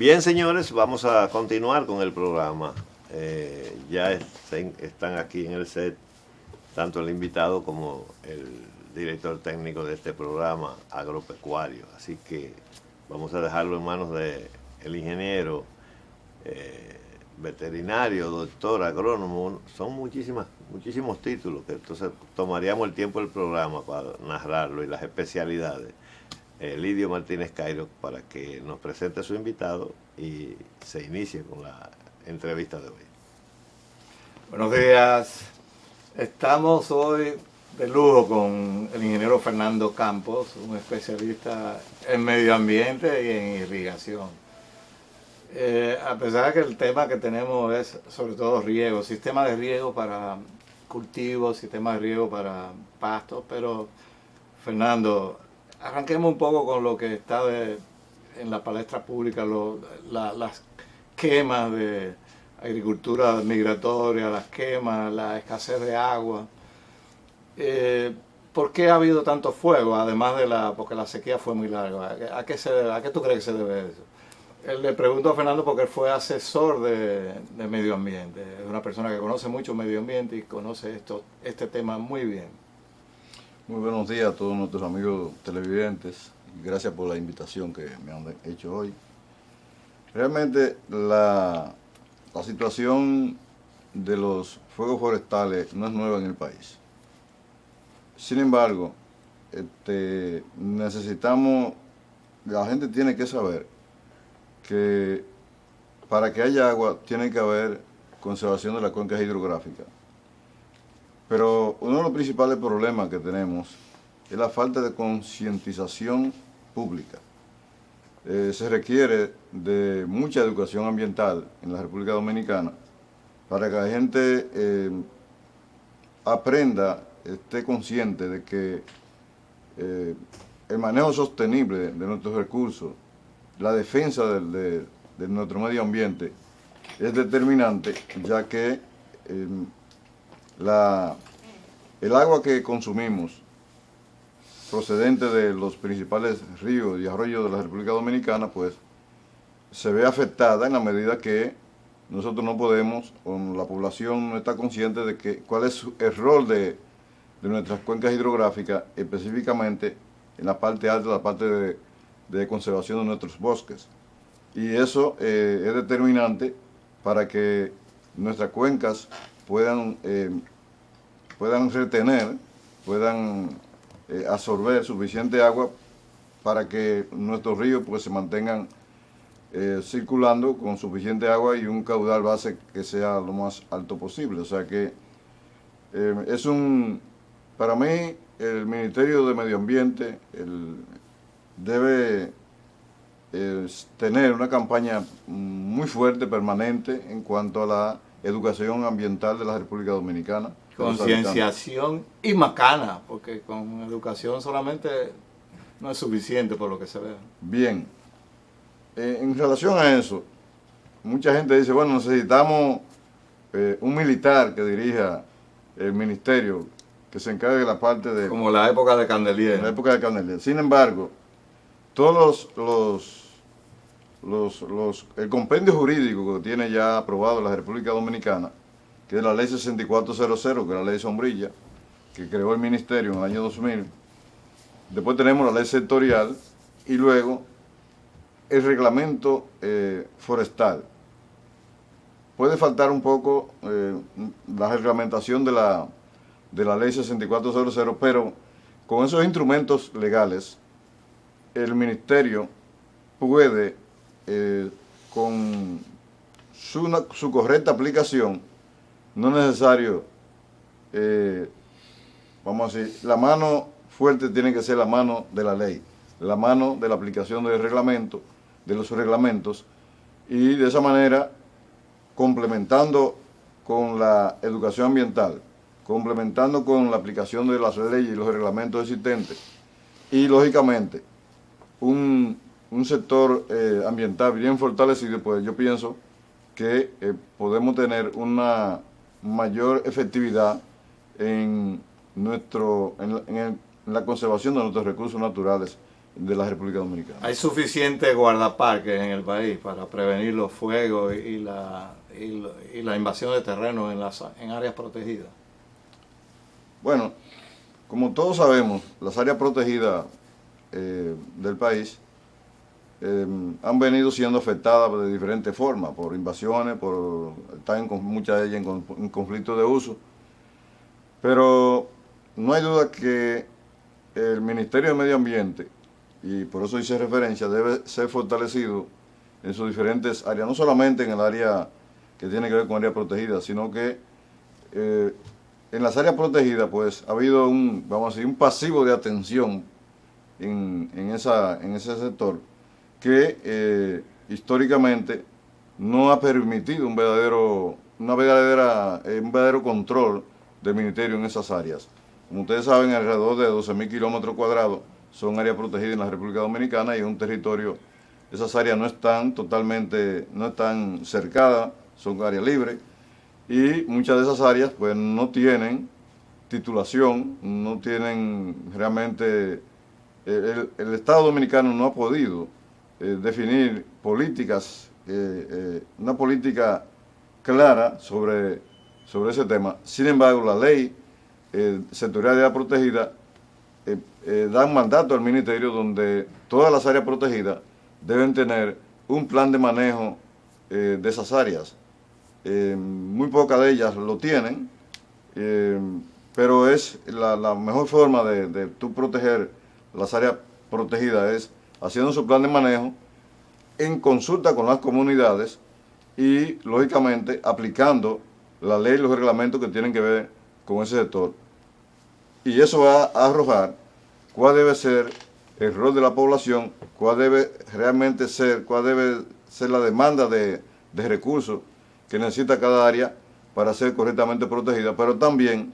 Bien, señores, vamos a continuar con el programa. Están aquí en el set tanto el invitado como el director técnico de este programa agropecuario. Así que vamos a dejarlo en manos del ingeniero, veterinario, doctor, agrónomo. Son muchísimos títulos que entonces tomaríamos el tiempo del programa para narrarlo y las especialidades. Lidio Martínez Cairo, para que nos presente a su invitado y se inicie con la entrevista de hoy. Buenos días. Estamos hoy de lujo con el ingeniero Fernando Campos, un especialista en medio ambiente y en irrigación. A pesar de que el tema que tenemos es sobre todo riego, sistema de riego para cultivos, sistema de riego para pastos, pero Fernando, arranquemos un poco con lo que está en la palestra pública, las quemas de agricultura migratoria, las quemas, la escasez de agua. ¿Por qué ha habido tanto fuego? Además porque la sequía fue muy larga. ¿A qué se debe? ¿A qué tú crees que se debe eso? Le pregunto a Fernando porque él fue asesor de medio ambiente. Es una persona que conoce mucho medio ambiente y conoce este tema muy bien. Muy buenos días a todos nuestros amigos televidentes y gracias por la invitación que me han hecho hoy. Realmente la situación de los fuegos forestales no es nueva en el país. Sin embargo, necesitamos, la gente tiene que saber que para que haya agua tiene que haber conservación de las cuencas hidrográficas. Pero uno de los principales problemas que tenemos es la falta de concientización pública. Se requiere de mucha educación ambiental en la República Dominicana para que la gente aprenda, esté consciente de que el manejo sostenible de nuestros recursos, la defensa de nuestro medio ambiente es determinante, ya que el agua que consumimos procedente de los principales ríos y arroyos de la República Dominicana, pues se ve afectada en la medida que nosotros no podemos, o la población no está consciente de cuál es el rol de nuestras cuencas hidrográficas, específicamente en la parte alta, la parte de conservación de nuestros bosques. Y eso es determinante para que nuestras cuencas puedan retener, puedan absorber suficiente agua para que nuestros ríos pues se mantengan circulando con suficiente agua y un caudal base que sea lo más alto posible. O sea que para mí el Ministerio de Medio Ambiente debe tener una campaña muy fuerte, permanente, en cuanto a la educación ambiental de la República Dominicana. Concienciación y macana, porque con educación solamente no es suficiente por lo que se ve. Bien, en relación a eso, mucha gente dice, bueno, necesitamos un militar que dirija el ministerio, que se encargue de la parte de... Como la época de Candelier. La época de Candelier. Sin embargo, todos el compendio jurídico que tiene ya aprobado la República Dominicana, que es la ley 6400, que es la ley sombrilla, que creó el ministerio en el año 2000. Después tenemos la ley sectorial y luego el reglamento forestal. Puede faltar un poco la reglamentación de la ley 6400, pero con esos instrumentos legales, el ministerio puede, con su correcta aplicación, no es necesario, vamos a decir, la mano fuerte tiene que ser la mano de la ley, la mano de la aplicación del reglamento, de los reglamentos, y de esa manera, complementando con la educación ambiental, complementando con la aplicación de las leyes y los reglamentos existentes, y lógicamente, un sector ambiental bien fortalecido, pues yo pienso que podemos tener una mayor efectividad en la conservación de nuestros recursos naturales de la República Dominicana. Hay suficientes guardaparques en el país para prevenir los fuegos y la invasión de terreno en áreas protegidas. Bueno, como todos sabemos, las áreas protegidas del país han venido siendo afectadas de diferentes formas, por invasiones, están muchas de ellas en conflicto de uso, pero no hay duda que el Ministerio de Medio Ambiente, y por eso hice referencia, debe ser fortalecido en sus diferentes áreas, no solamente en el área que tiene que ver con áreas protegidas, sino que en las áreas protegidas pues ha habido un pasivo de atención en ese sector que históricamente no ha permitido un verdadero control del ministerio en esas áreas. Como ustedes saben, alrededor de 12.000 kilómetros cuadrados son áreas protegidas en la República Dominicana y es un territorio, esas áreas no están cercadas, son áreas libres, y muchas de esas áreas pues no tienen titulación, no tienen realmente, el Estado Dominicano no ha podido definir políticas, una política clara sobre ese tema. Sin embargo, la ley sectorial de área protegida da un mandato al ministerio donde todas las áreas protegidas deben tener un plan de manejo de esas áreas. Muy pocas de ellas lo tienen, pero es la mejor forma de tú proteger las áreas protegidas es haciendo su plan de manejo en consulta con las comunidades y, lógicamente, aplicando la ley y los reglamentos que tienen que ver con ese sector. Y eso va a arrojar cuál debe ser el rol de la población, cuál debe ser la demanda de recursos que necesita cada área para ser correctamente protegida, pero también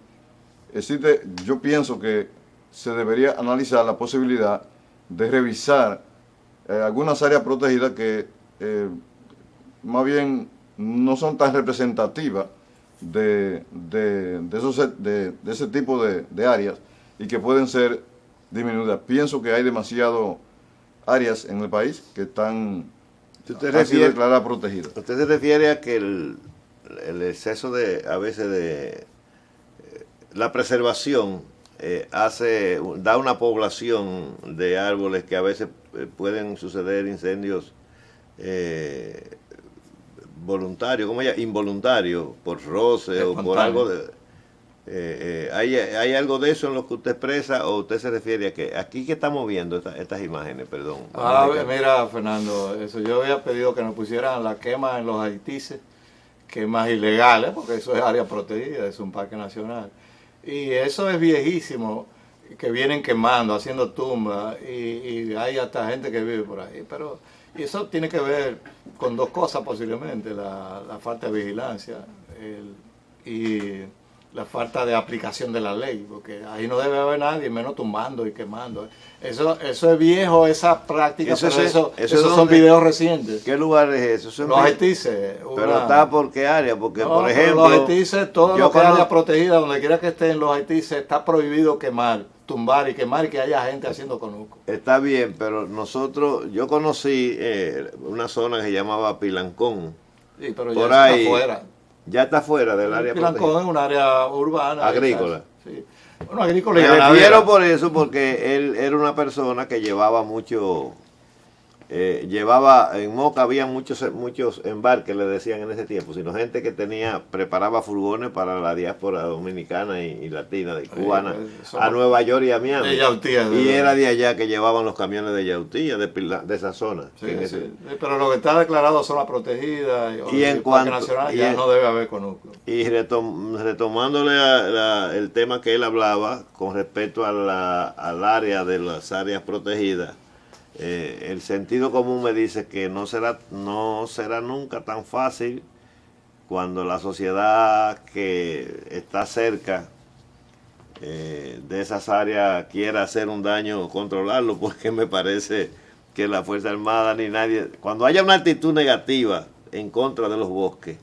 yo pienso que se debería analizar la posibilidad de revisar algunas áreas protegidas que más bien no son tan representativas de ese tipo de áreas y que pueden ser disminuidas. Pienso que hay demasiadas áreas en el país que han sido declaradas protegidas. ¿Usted se refiere a que el exceso a veces de la preservación da una población de árboles que a veces pueden suceder incendios voluntarios, ¿cómo se llama? Involuntarios, por roce o por algo ¿hay algo de eso en lo que usted expresa o usted se refiere a que aquí que estamos viendo estas imágenes, perdón? Mira, Fernando, yo había pedido que nos pusieran la quema en los haitises, quemas ilegales, porque eso es área protegida, es un parque nacional. Y eso es viejísimo, que vienen quemando, haciendo tumbas, y hay hasta gente que vive por ahí. Pero eso tiene que ver con dos cosas posiblemente, la falta de vigilancia y la falta de aplicación de la ley, porque ahí no debe haber nadie, menos tumbando y quemando. Eso es viejo, esa práctica, esos son videos recientes. ¿Qué lugar es eso? Los haitises. Pero está por qué área, porque por ejemplo... Los haitises, todo lo que haya protegida, donde quiera que estén los haitises, está prohibido quemar, tumbar y quemar y que haya gente haciendo conuco. Está bien, pero yo conocí una zona que se llamaba Pilancón. Sí, pero por ya ahí, está afuera. Ya está fuera del área protegida. Pilancón es un área urbana. Agrícola. Sí. Bueno, agrícola y Me ganadera. refiero por eso, porque él era una persona que llevaba mucho... en Moca había muchos embarques, le decían en ese tiempo, sino gente que preparaba furgones para la diáspora dominicana y latina, de cubana, a Nueva York y a Miami. Y era de allá que llevaban los camiones de Yautía, de esa zona. Sí, pero lo que está declarado zona protegida y en cuanto nacional ya no debe haber conuco. Y retomándole el tema que él hablaba con respecto al área de las áreas protegidas, el sentido común me dice que no será nunca tan fácil cuando la sociedad que está cerca de esas áreas quiera hacer un daño, controlarlo, porque me parece que la Fuerza Armada ni nadie, cuando haya una actitud negativa en contra de los bosques,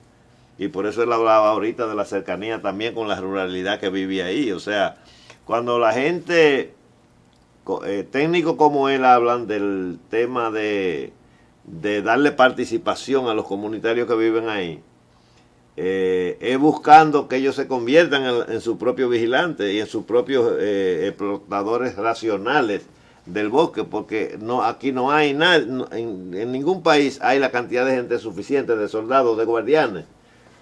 y por eso él hablaba ahorita de la cercanía también con la ruralidad que vive ahí, o sea, cuando la gente técnicos como él hablan del tema de darle participación a los comunitarios que viven ahí, es buscando que ellos se conviertan en sus propios vigilantes y en sus propios explotadores racionales del bosque, porque aquí no hay nada, en ningún país hay la cantidad de gente suficiente, de soldados, de guardianes,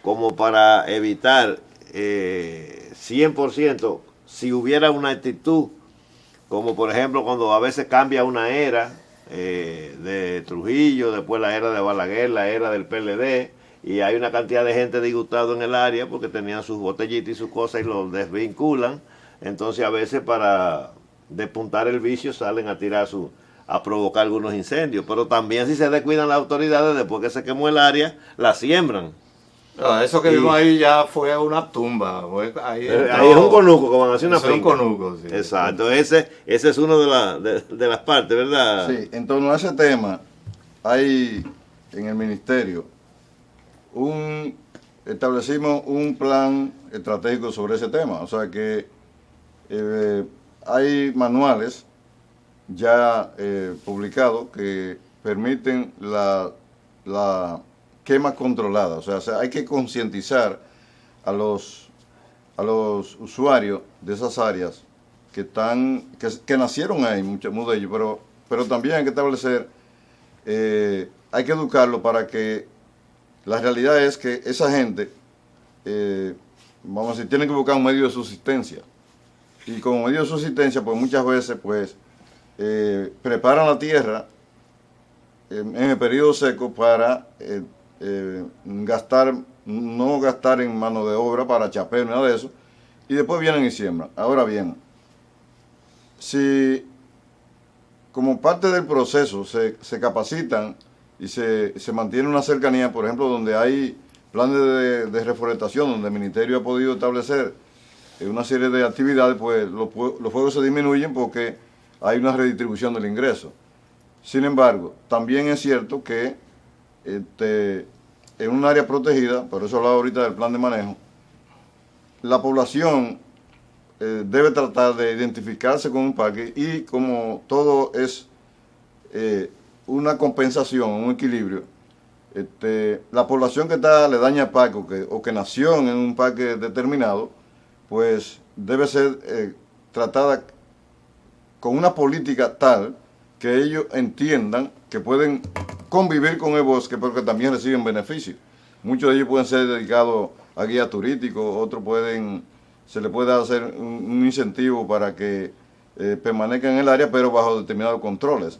como para evitar 100%, si hubiera una actitud, como por ejemplo cuando a veces cambia una era de Trujillo, después la era de Balaguer, la era del PLD, y hay una cantidad de gente disgustada en el área porque tenían sus botellitas y sus cosas y los desvinculan. Entonces a veces para despuntar el vicio salen a tirar a provocar algunos incendios. Pero también si se descuidan las autoridades, después que se quemó el área, la siembran. No, eso que vimos ahí ya fue una tumba. Ahí es un conuco, como van a hacer una finca. Es un conuco, sí. Exacto, ese es uno de las partes, ¿verdad? Sí, en torno a ese tema, hay en el ministerio establecimos un plan estratégico sobre ese tema. O sea que hay manuales ya publicados que permiten la quema controlada. O sea, hay que concientizar a los usuarios de esas áreas que nacieron ahí, muchos de ellos, pero también hay que establecer, hay que educarlo para que la realidad es que esa gente, vamos a decir, tiene que buscar un medio de subsistencia. Y como medio de subsistencia, pues muchas veces, pues, preparan la tierra en el periodo seco para no gastar en mano de obra para chapeo, nada de eso, y después vienen y siembran. Ahora bien, si como parte del proceso se capacitan y se mantiene una cercanía, por ejemplo, donde hay planes de reforestación, donde el ministerio ha podido establecer una serie de actividades, pues los fuegos se disminuyen porque hay una redistribución del ingreso. Sin embargo, también es cierto que en un área protegida, por eso hablaba ahorita del plan de manejo, la población debe tratar de identificarse con un parque y como todo es una compensación, un equilibrio, la población que está aledaña al parque o que nació en un parque determinado, pues debe ser tratada con una política tal que ellos entiendan que pueden convivir con el bosque porque también reciben beneficios. Muchos de ellos pueden ser dedicados a guías turísticos, otros se les puede hacer un incentivo para que permanezcan en el área, pero bajo determinados controles.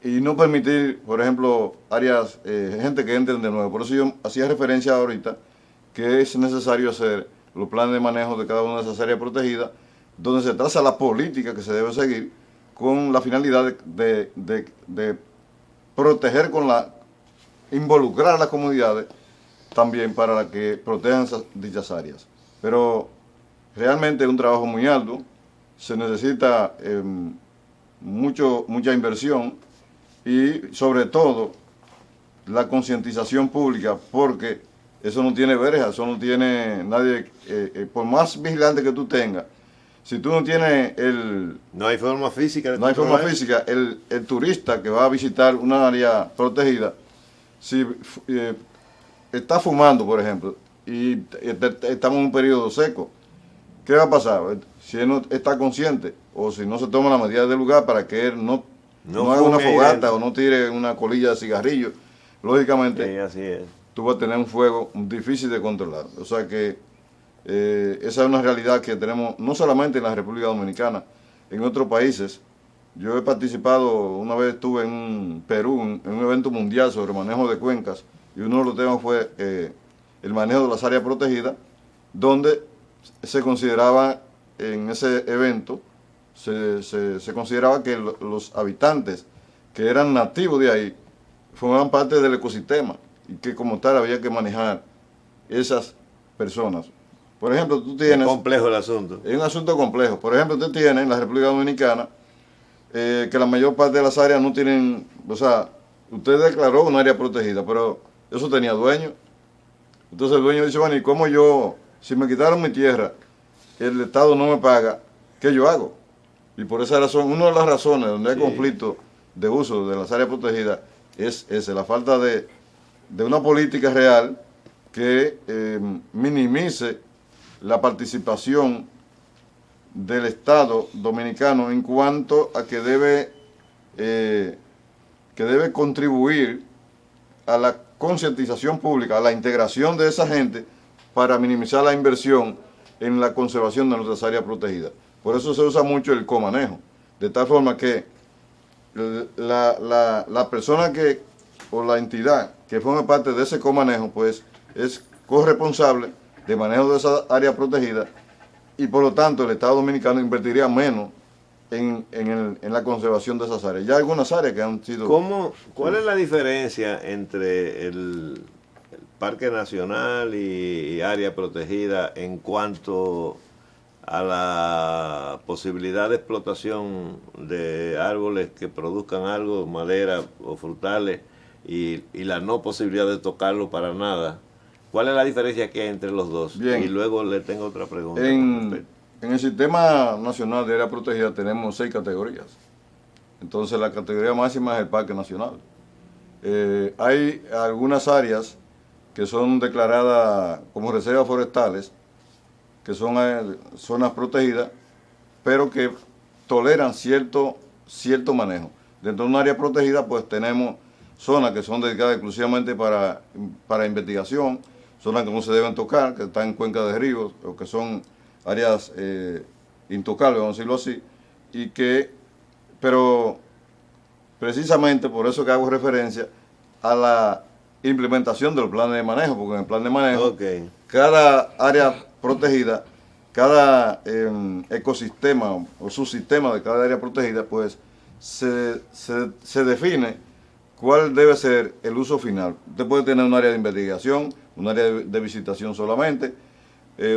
Y no permitir, por ejemplo, áreas, gente que entren de nuevo. Por eso yo hacía referencia ahorita que es necesario hacer los planes de manejo de cada una de esas áreas protegidas, donde se traza la política que se debe seguir con la finalidad de proteger involucrar a las comunidades también para que protejan dichas áreas. Pero realmente es un trabajo muy arduo, se necesita mucha inversión y sobre todo la concientización pública, porque eso no tiene verja, eso no tiene nadie, por más vigilante que tú tengas, si tú no tienes no hay forma física no hay forma física, el turista que va a visitar una área protegida, si está fumando, por ejemplo, y estamos en un periodo seco, ¿qué va a pasar? Si él no está consciente o si no se toma la medida del lugar para que él no haga una fogata o no tire una colilla de cigarrillo, lógicamente sí, así es. Tú vas a tener un fuego difícil de controlar. O sea que esa es una realidad que tenemos no solamente en la República Dominicana, en otros países. Yo he participado, una vez estuve en Perú, en un evento mundial sobre manejo de cuencas, y uno de los temas fue el manejo de las áreas protegidas, donde se consideraba en ese evento, se consideraba que los habitantes que eran nativos de ahí formaban parte del ecosistema y que como tal había que manejar esas personas. Por ejemplo, tú tienes... Es complejo el asunto. Es un asunto complejo. Por ejemplo, tú tienes en la República Dominicana que la mayor parte de las áreas no tienen... O sea, usted declaró un área protegida, pero eso tenía dueño. Entonces el dueño dice, bueno, ¿y cómo yo, si me quitaron mi tierra, el Estado no me paga, qué yo hago? Y por esa razón, una de las razones donde hay Sí. conflicto de uso de las áreas protegidas es esa, la falta de una política real que minimice la participación del Estado dominicano en cuanto a que debe contribuir a la concientización pública, a la integración de esa gente para minimizar la inversión en la conservación de nuestras áreas protegidas. Por eso se usa mucho el comanejo, de tal forma que la persona o la entidad que forma parte de ese comanejo, pues es corresponsable de manejo de esa área protegida y por lo tanto el Estado Dominicano invertiría menos en la conservación de esas áreas. Ya algunas áreas que han sido... ¿Cuál es la diferencia entre el Parque Nacional y área protegida en cuanto a la posibilidad de explotación de árboles que produzcan algo, madera o frutales, y la no posibilidad de tocarlo para nada? ¿Cuál es la diferencia que hay entre los dos? Bien. Y luego le tengo otra pregunta. En el Sistema Nacional de Área Protegida tenemos 6 categorías. Entonces la categoría máxima es el Parque Nacional. Hay algunas áreas que son declaradas como reservas forestales, que son zonas protegidas, pero que toleran cierto manejo. Dentro de un área protegida pues tenemos zonas que son dedicadas exclusivamente para investigación, zonas que no se deben tocar, que están en cuencas de ríos o que son áreas intocables, vamos a decirlo así, pero precisamente por eso que hago referencia a la implementación del plan de manejo, porque en el plan de manejo cada área protegida, cada ecosistema o subsistema de cada área protegida, pues se define cuál debe ser el uso final. Usted puede tener un área de investigación, un área de visitación solamente,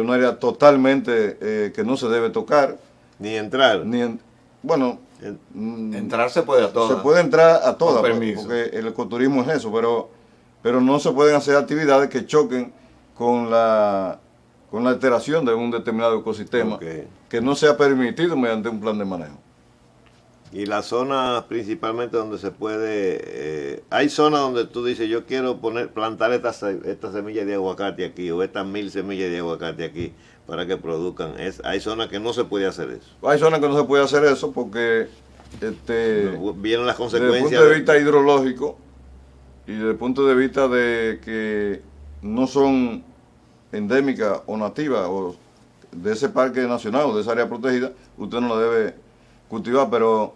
un área totalmente que no se debe tocar. Ni entrar. Bueno, Entrar se puede a todas. se puede entrar a todas, Con permiso. porque el ecoturismo es eso, pero no se pueden hacer actividades que choquen con la alteración de un determinado ecosistema que no sea permitido mediante un plan de manejo. Y las zonas principalmente donde se puede, hay zonas donde tú dices, yo quiero plantar estas semillas de aguacate aquí, o estas 1000 semillas de aguacate aquí, para que produzcan. Hay zonas que no se puede hacer eso. Hay zonas que no se puede hacer eso porque Vienen las desde el consecuencias. punto de vista hidrológico y desde el punto de vista de que no son endémicas o nativas o de ese parque nacional o de esa área protegida, usted no la debe cultivar, pero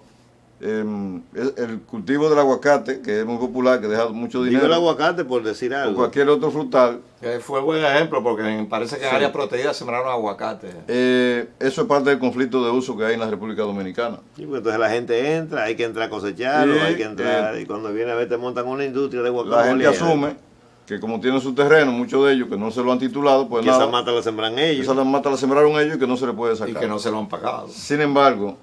el cultivo del aguacate, que es muy popular, que deja mucho Digo dinero, el aguacate por decir o algo. cualquier otro frutal, Fue buen ejemplo porque parece que en áreas protegidas sembraron aguacate. eso es parte del conflicto de uso que hay en la República Dominicana. Sí, porque entonces la gente entra, hay que entrar a cosecharlo, Sí, hay que entrar, y cuando viene a ver te montan una industria de La guacamole. gente asume que como tienen su terreno, muchos de ellos que no se lo han titulado, pues que nada, esa mata la sembran ellos. esa mata la sembraron ellos y que no se le puede Y sacar. que no se lo han pagado. Sin embargo,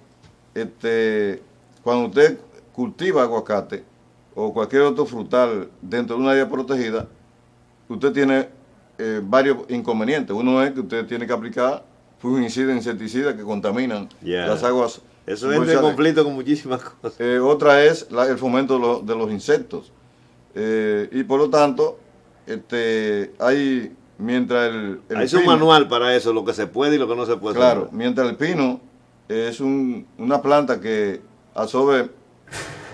cuando usted cultiva aguacate o cualquier otro frutal dentro de una área protegida, usted tiene varios inconvenientes. Uno es que usted tiene que aplicar fungicidas, insecticidas que contaminan las aguas. Eso entra en conflicto con muchísimas cosas. Otra es el fomento de los insectos. Y por lo tanto, mientras Hay un manual para eso, lo que se puede y lo que no se puede. Claro, sembrar. mientras el pino es una planta que absorbe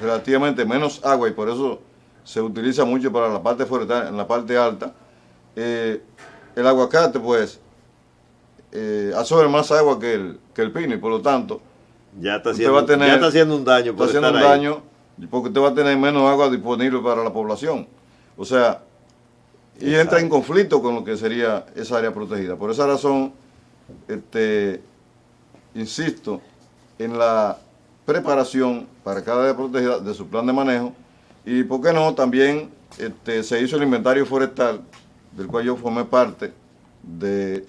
relativamente menos agua y por eso se utiliza mucho para la parte forestal, en la parte alta, el aguacate pues absorbe más agua que el pino y por lo tanto Ya está usted haciendo, va a tener- ya está haciendo un daño. está por haciendo un estar ahí. daño porque usted va a tener menos agua disponible para la población. O sea, y entra en conflicto con lo que sería esa área protegida. Por esa razón, insisto en la preparación para cada área protegida de su plan de manejo y, ¿por qué no? También se hizo el inventario forestal, del cual yo formé parte de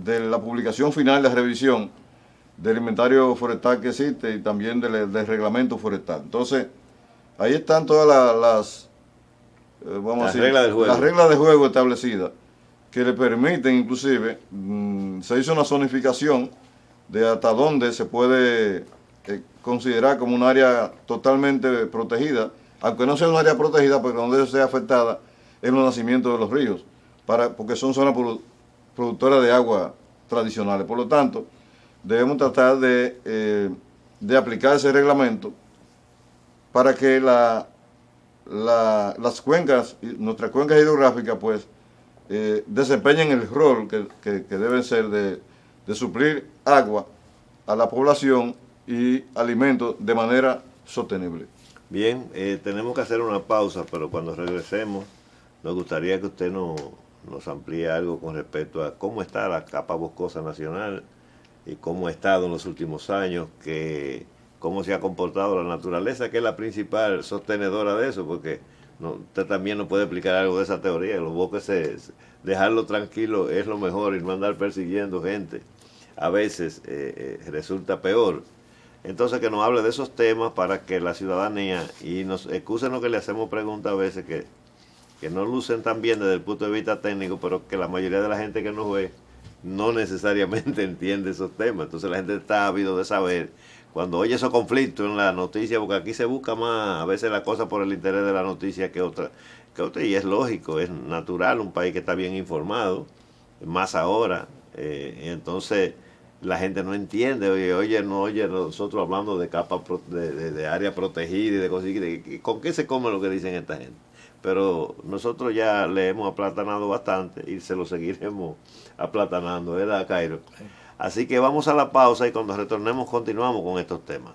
la publicación final de revisión del inventario forestal que existe y también del reglamento forestal. Entonces, ahí están todas las reglas del juego. las reglas de juego establecidas que le permiten, inclusive, se hizo una zonificación de hasta dónde se puede considerar como un área totalmente protegida, aunque no sea un área protegida, porque donde sea afectada es los nacimientos de los ríos, porque son zonas productoras de agua tradicionales. Por lo tanto, debemos tratar de aplicar ese reglamento para que las cuencas, nuestras cuencas hidrográficas, pues, desempeñen el rol que deben ser de suplir agua a la población y alimentos de manera sostenible. Bien, tenemos que hacer una pausa, pero cuando regresemos nos gustaría que usted nos amplíe algo con respecto a cómo está la capa boscosa nacional y cómo ha estado en los últimos años, cómo se ha comportado la naturaleza, que es la principal sostenedora de eso, porque usted también nos puede explicar algo de esa teoría. Los bosques, dejarlo tranquilo es lo mejor y no andar persiguiendo gente. A veces resulta peor. Entonces, que nos hable de esos temas para que la ciudadanía, y nos excúsenos que le hacemos preguntas a veces que no lucen tan bien desde el punto de vista técnico, pero que la mayoría de la gente que nos ve no necesariamente entiende esos temas. Entonces la gente está ávido de saber, cuando oye esos conflictos en la noticia, porque aquí se busca más a veces la cosa por el interés de la noticia que otra, y es lógico, es natural, un país que está bien informado, más ahora, entonces la gente no entiende, no oye nosotros hablando de capa de área protegida y de cosas, ¿con qué se come lo que dicen esta gente? Pero nosotros ya le hemos aplatanado bastante y se lo seguiremos aplatanando, ¿verdad, Cairo? Así que vamos a la pausa y cuando retornemos continuamos con estos temas.